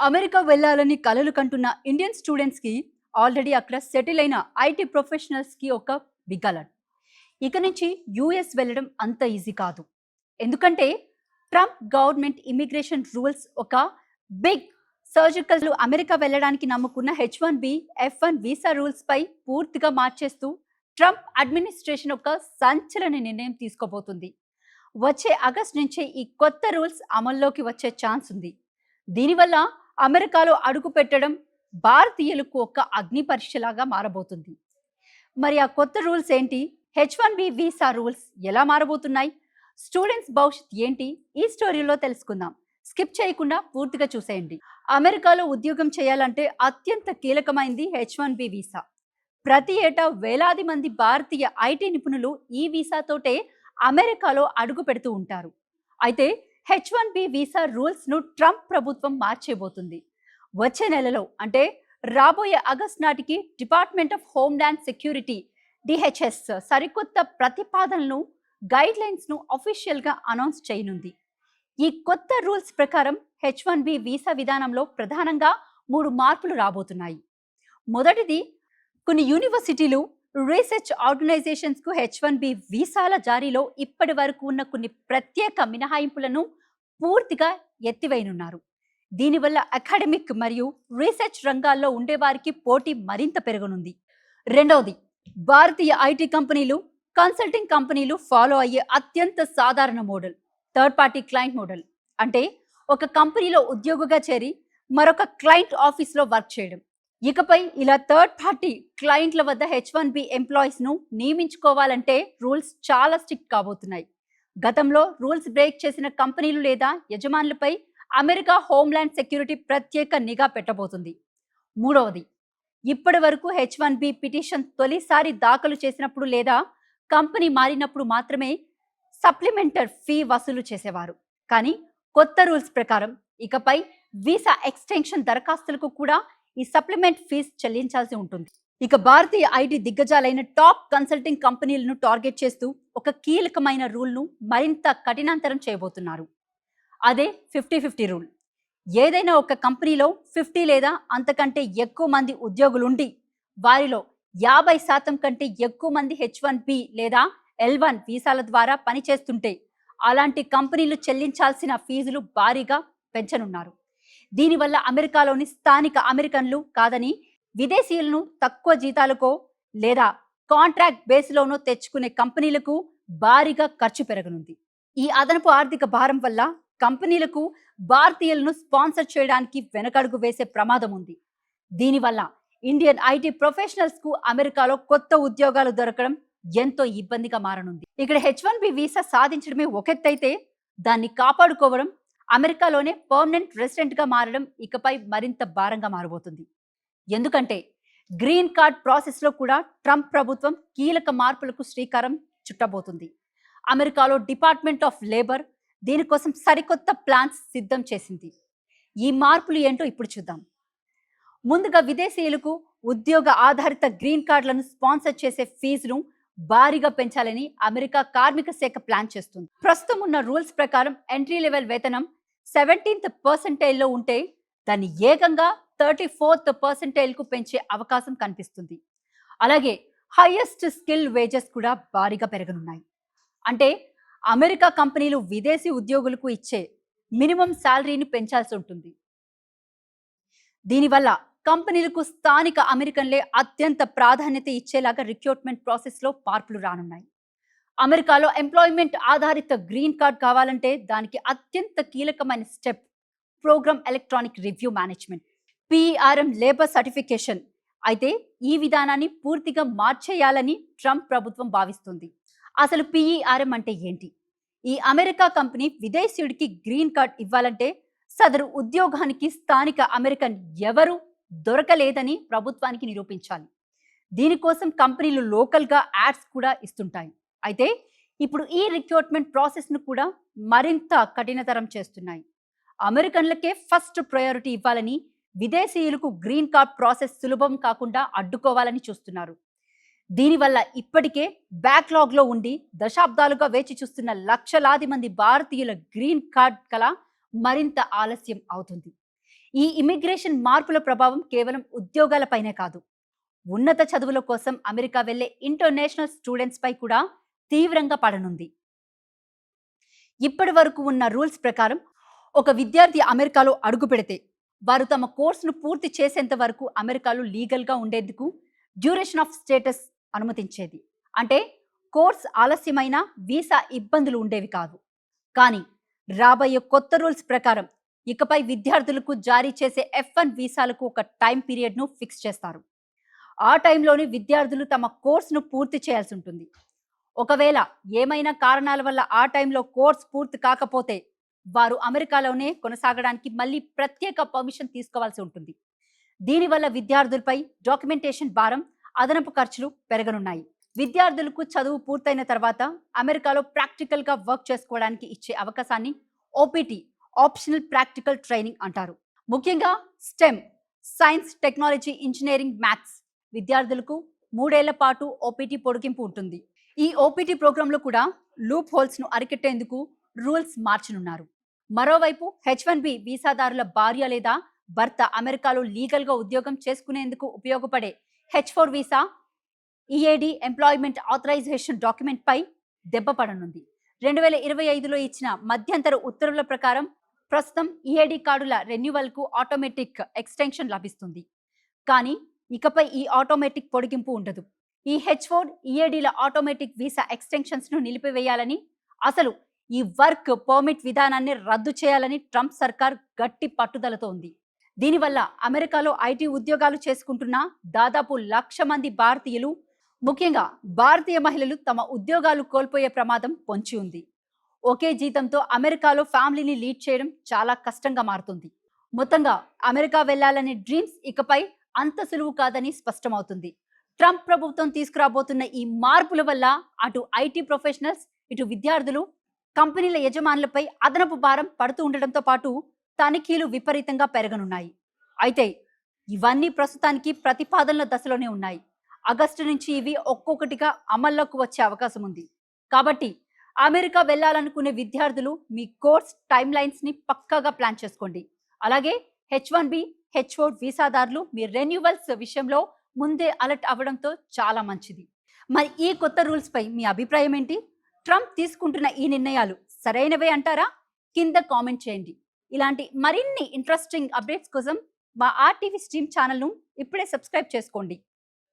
America వెళ్ళాలని కలలు కంటున్న Indian స్టూడెంట్స్కి ఆల్రెడీ అక్కడ సెటిల్ అయిన ఐటీ ప్రొఫెషనల్స్కి ఒక బిగ్ అలర్ట్. ఇక నుంచి యూఎస్ వెళ్ళడం అంత ఈజీ కాదు. ఎందుకంటే ట్రంప్ గవర్నమెంట్ ఇమిగ్రేషన్ రూల్స్ ఒక బిగ్ సర్జికల్ అమెరికా వెళ్ళడానికి నమ్ముకున్న H1B F1 వీసా రూల్స్ పై పూర్తిగా మార్చేస్తూ ట్రంప్ అడ్మినిస్ట్రేషన్ ఒక సంచలన నిర్ణయం తీసుకోబోతుంది. వచ్చే ఆగస్ట్ నుంచే ఈ కొత్త రూల్స్ అమల్లోకి వచ్చే ఛాన్స్ ఉంది. దీనివల్ల అమెరికాలో అడుగు పెట్టడం భారతీయులకు ఒక అగ్ని పరీక్షలాగా మారబోతుంది. మరి ఆ కొత్త రూల్స్ ఏంటి? H1B వీసా రూల్స్ ఎలా మారబోతున్నాయి? స్టూడెంట్స్ భవిష్యత్ ఏంటి? ఈ స్టోరీలో తెలుసుకుందాం. స్కిప్ చేయకుండా పూర్తిగా చూసేయండి. అమెరికాలో ఉద్యోగం చేయాలంటే అత్యంత కీలకమైంది H1B వీసా. ప్రతి ఏటా వేలాది మంది భారతీయ ఐటీ నిపుణులు ఈ వీసాతోటే అమెరికాలో అడుగు పెడుతూ ఉంటారు. అయితే H1B వీసా రూల్స్ ను ట్రంప్ ప్రభుత్వం మార్చేయబోతుంది. వచ్చే నెలలో అంటే రాబోయే ఆగస్ట్ నాటికి department of homeland security DHS సరికొత్త ప్రతిపాదనలను గైడ్ లైన్స్ ను అఫీషియల్ గా అనౌన్స్ చేయనుంది. ఈ కొత్త రూల్స్ ప్రకారం H1B వీసా విధానంలో ప్రధానంగా 3 మార్పులు రాబోతున్నాయి. మొదటిది, కొన్ని యూనివర్సిటీలు రీసెర్చ్ ఆర్గనైజేషన్స్ కు H1B వీసాల జారీలో ఇప్పటి వరకు ఉన్న కొన్ని ప్రత్యేక మినహాయింపులను పూర్తిగా ఎత్తివేయనున్నారు. దీనివల్ల అకాడమిక్ మరియు రీసెర్చ్ రంగాల్లో ఉండేవారికి పోటీ మరింత పెరగనుంది. రెండవది, భారతీయ ఐటీ కంపెనీలు, కన్సల్టింగ్ కంపెనీలు ఫాలో అయ్యే అత్యంత సాధారణ model third party client model. అంటే ఒక కంపెనీలో ఉద్యోగిగా చేరి మరొక క్లయింట్ ఆఫీస్లో వర్క్ చేయడం. ఇకపై ఇలా థర్డ్ పార్టీ క్లయింట్ల వద్ద H1B ఎంప్లాయీస్ ను నియమించుకోవాలంటే రూల్స్ చాలా స్ట్రిక్ట్ కాబోతున్నాయి. గతంలో రూల్స్ బ్రేక్ చేసిన కంపెనీలు లేదా యజమానులపై అమెరికా హోమ్లాండ్ సెక్యూరిటీ ప్రత్యేక నిఘా పెట్టబోతుంది. మూడవది, ఇప్పటి వరకు H1B పిటిషన్ తొలిసారి దాఖలు చేసినప్పుడు లేదా కంపెనీ మారినప్పుడు మాత్రమే సప్లిమెంటరీ ఫీ వసూలు చేసేవారు. కానీ కొత్త రూల్స్ ప్రకారం ఇకపై వీసా ఎక్స్టెన్షన్ దరఖాస్తులకు కూడా ఈ సప్లిమెంట్ ఫీజు చెల్లించాల్సి ఉంటుంది. ఇక భారతీయ ఐటీ దిగ్గజాలైన టాప్ కన్సల్టింగ్ కంపెనీలను టార్గెట్ చేస్తూ ఒక కీలకమైన రూల్ను మరింత కఠినంతరం చేయబోతున్నారు. అదే 50-50 రూల్. ఏదైనా ఒక కంపెనీలో 50 లేదా అంతకంటే ఎక్కువ మంది ఉద్యోగులుండి వారిలో 50% కంటే ఎక్కువ మంది H1B లేదా L1 వీసాల ద్వారా పనిచేస్తుంటే అలాంటి కంపెనీలు చెల్లించాల్సిన ఫీజులు భారీగా పెంచనున్నారు. దీనివల్ల అమెరికాలోని స్థానిక అమెరికన్లు కాదని విదేశీయులను తక్కువ జీతాలకో లేదా కాంట్రాక్ట్ బేస్లోనో తెచ్చుకునే కంపెనీలకు భారీగా ఖర్చు పెరగనుంది. ఈ అదనపు ఆర్థిక భారం వల్ల కంపెనీలకు భారతీయులను స్పాన్సర్ చేయడానికి వెనకడుగు వేసే ప్రమాదం ఉంది. దీనివల్ల ఇండియన్ ఐటీ ప్రొఫెషనల్స్ కు అమెరికాలో కొత్త ఉద్యోగాలు దొరకడం ఎంతో ఇబ్బందిగా మారనుంది. ఇక్కడ H1B వీసా సాధించడమే ఒకెత్తైతే దాన్ని కాపాడుకోవడం, అమెరికాలోనే పర్మనెంట్ రెసిడెంట్ గా మారడం ఇకపై మరింత భారంగా మారబోతుంది. ఎందుకంటే గ్రీన్ కార్డ్ ప్రాసెస్ లో కూడా ట్రంప్ ప్రభుత్వం కీలక మార్పులకు శ్రీకారం చుట్టబోతుంది. అమెరికాలో డిపార్ట్మెంట్ ఆఫ్ లేబర్ దీనికోసం సరికొత్త ప్లాన్స్ సిద్ధం చేసింది. ఈ మార్పులు ఏంటో ఇప్పుడు చూద్దాం. ముందుగా విదేశీయులకు ఉద్యోగ ఆధారిత గ్రీన్ కార్డులను స్పాన్సర్ చేసే ఫీజును భారీగా పెంచాలని అమెరికా కార్మిక శాఖ ప్లాన్ చేస్తుంది. ప్రస్తుతం ఉన్న రూల్స్ ప్రకారం ఎంట్రీ లెవెల్ వేతనం 17th పర్సెంటైల్లో ఉంటే దాన్ని ఏకంగా 34th పర్సెంటైల్కు పెంచే అవకాశం కనిపిస్తుంది. అలాగే హైయెస్ట్ స్కిల్ వేజెస్ కూడా భారీగా పెరగనున్నాయి. అంటే అమెరికా కంపెనీలు విదేశీ ఉద్యోగులకు ఇచ్చే మినిమం శాలరీని పెంచాల్సి ఉంటుంది. దీనివల్ల కంపెనీలకు స్థానిక అమెరికన్లే అత్యంత ప్రాధాన్యత ఇచ్చేలాగా రిక్రూట్మెంట్ ప్రాసెస్లో మార్పులు రానున్నాయి. అమెరికాలో ఎంప్లాయ్మెంట్ ఆధారిత గ్రీన్ కార్డ్ కావాలంటే దానికి అత్యంత కీలకమైన step program electronic review management PERM labour certification. అయితే ఈ విధానాన్ని పూర్తిగా మార్చేయాలని ట్రంప్ ప్రభుత్వం భావిస్తుంది. అసలు PERM అంటే ఏంటి? ఈ అమెరికా కంపెనీ విదేశీయుడికి గ్రీన్ కార్డ్ ఇవ్వాలంటే సదరు ఉద్యోగానికి స్థానిక అమెరికన్ ఎవరు దొరకలేదని ప్రభుత్వానికి నిరూపించాలి. దీనికోసం కంపెనీలు లోకల్గా యాడ్స్ కూడా ఇస్తుంటాయి. అయితే ఇప్పుడు ఈ రిక్రూట్మెంట్ ప్రాసెస్ను కూడా మరింత కఠినతరం చేస్తున్నాయి. అమెరికన్లకే ఫస్ట్ ప్రయారిటీ ఇవ్వాలని, విదేశీయులకు గ్రీన్ కార్డ్ ప్రాసెస్ సులభం కాకుండా అడ్డుకోవాలని చూస్తున్నారు. దీనివల్ల ఇప్పటికే బ్యాక్లాగ్లో ఉండి దశాబ్దాలుగా వేచి చూస్తున్న లక్షలాది మంది భారతీయుల గ్రీన్ కార్డ్ కల మరింత ఆలస్యం అవుతుంది. ఈ ఇమిగ్రేషన్ మార్పుల ప్రభావం కేవలం ఉద్యోగాలపైనే కాదు, ఉన్నత చదువుల కోసం అమెరికా వెళ్లే ఇంటర్నేషనల్ స్టూడెంట్స్ పై కూడా తీవ్రంగా పడనుంది. ఇప్పటి వరకు ఉన్న రూల్స్ ప్రకారం ఒక విద్యార్థి అమెరికాలో అడుగు పెడితే వారు తమ కోర్సును పూర్తి చేసేంత వరకు అమెరికాలో లీగల్గా ఉండేందుకు డ్యూరేషన్ ఆఫ్ స్టేటస్ అనుమతించేది. అంటే కోర్స్ ఆలస్యమైన వీసా ఇబ్బందులు ఉండేవి కాదు. కానీ రాబోయే కొత్త రూల్స్ ప్రకారం ఇకపై విద్యార్థులకు జారీ చేసే F1 వీసాలకు ఒక టైం పీరియడ్ను ఫిక్స్ చేస్తారు. ఆ టైంలోని విద్యార్థులు తమ కోర్సును పూర్తి చేయాల్సి ఉంటుంది. ఒకవేళ ఏమైనా కారణాల వల్ల ఆ టైంలో కోర్స్ పూర్తి కాకపోతే వారు అమెరికాలోనే కొనసాగడానికి మళ్ళీ ప్రత్యేక పర్మిషన్ తీసుకోవాల్సి ఉంటుంది. దీనివల్ల విద్యార్థులపై డాక్యుమెంటేషన్ భారం, అదనపు ఖర్చులు పెరగనున్నాయి. విద్యార్థులకు చదువు పూర్తయిన తర్వాత అమెరికాలో ప్రాక్టికల్గా వర్క్ చేసుకోవడానికి ఇచ్చే అవకాశాన్ని OPT, ఆప్షనల్ ప్రాక్టికల్ ట్రైనింగ్ అంటారు. ముఖ్యంగా stem, science, technology, engineering, maths విద్యార్థులకు 3 ఏళ్ల పాటు OPT పొడిగింపు ఉంటుంది. ఈ OPT ప్రోగ్రాంలో కూడా లూప్ హోల్స్ ను అరికట్టేందుకు రూల్స్ మార్చనున్నారు. మరోవైపు H1B వీసాదారుల భార్య లేదా భర్త అమెరికాలో లీగల్గా ఉద్యోగం చేసుకునేందుకు ఉపయోగపడే H4 visa EAD, employment authorisation document పై దెబ్బ పడనుంది. 2025లో ఇచ్చిన మధ్యంతర ఉత్తర్వుల ప్రకారం ప్రస్తుతం EAD కార్డుల రెన్యువల్కు ఆటోమేటిక్ ఎక్స్టెన్షన్ లభిస్తుంది. కానీ ఇకపై ఈ ఆటోమేటిక్ పొడిగింపు ఉండదు. ఈ H4, EADల ఆటోమేటిక్ వీసా ఎక్స్టెన్షన్స్ ను నిలిపివేయాలని, అసలు ఈ వర్క్ పర్మిట్ విధానాన్ని రద్దు చేయాలని ట్రంప్ సర్కార్ గట్టి పట్టుదలతో ఉంది. దీనివల్ల అమెరికాలో IT ఉద్యోగాలు చేసుకుంటున్న దాదాపు 1,00,000 మంది భారతీయులు, ముఖ్యంగా భారతీయ మహిళలు తమ ఉద్యోగాలు కోల్పోయే ప్రమాదం పొంచి ఉంది. ఒకే జీతంతో అమెరికాలో ఫ్యామిలీని లీడ్ చేయడం చాలా కష్టంగా మారుతుంది. మొత్తంగా అమెరికా వెళ్లాలనే డ్రీమ్స్ ఇకపై అంత సులువు కాదని స్పష్టమవుతుంది. ట్రంప్ ప్రభుత్వం తీసుకురాబోతున్న ఈ మార్పుల వల్ల అటు IT ప్రొఫెషనల్స్, ఇటు విద్యార్థులు, కంపెనీల యజమానులపై అదనపు భారం పడుతూ ఉండడంతో పాటు తనిఖీలు విపరీతంగా పెరగనున్నాయి. అయితే ఇవన్నీ ప్రస్తుతానికి ప్రతిపాదనల దశలోనే ఉన్నాయి. ఆగస్టు నుంచి ఇవి ఒక్కొక్కటిగా అమల్లోకి వచ్చే అవకాశం ఉంది. కాబట్టి అమెరికా వెళ్లాలనుకునే విద్యార్థులు మీ కోర్స్ టైమ్ లైన్స్ ని పక్కాగా ప్లాన్ చేసుకోండి. అలాగే H1B, H4 వీసాదారులు మీ రెన్యువల్స్ విషయంలో ముందే అలర్ట్ అవ్వడంతో చాలా మంచిది. మరి ఈ కొత్త రూల్స్ పై మీ అభిప్రాయం ఏంటి? ట్రంప్ తీసుకుంటున్న ఈ నిర్ణయాలు సరైనవే అంటారా? కింద కామెంట్ చేయండి. ఇలాంటి మరిన్ని ఇంట్రెస్టింగ్ అప్డేట్స్ కోసం మా RTV స్ట్రీమ్ ఛానల్ను ఇప్పుడే సబ్స్క్రైబ్ చేసుకోండి.